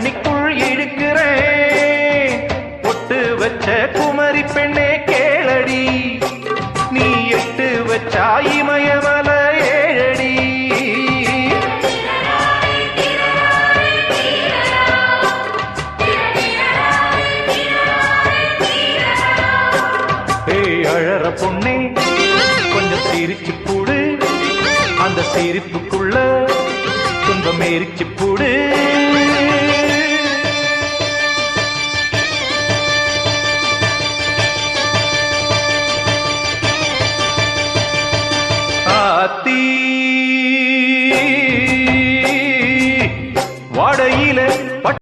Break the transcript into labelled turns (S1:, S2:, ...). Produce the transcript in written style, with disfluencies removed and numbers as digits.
S1: தண்ணிக்குள் இழுக்கிறேன். பொட்டு வச்ச குமரி பெண்ணே கேளடி, நீ எட்டு வச்சா இமயமல ஏழடி. ஏய் அழற பொண்ணே கொஞ்சம் சிரிச்சு போடு, அந்த சிரிப்புக்குள்ள துன்பம் எரிச்சு போடு.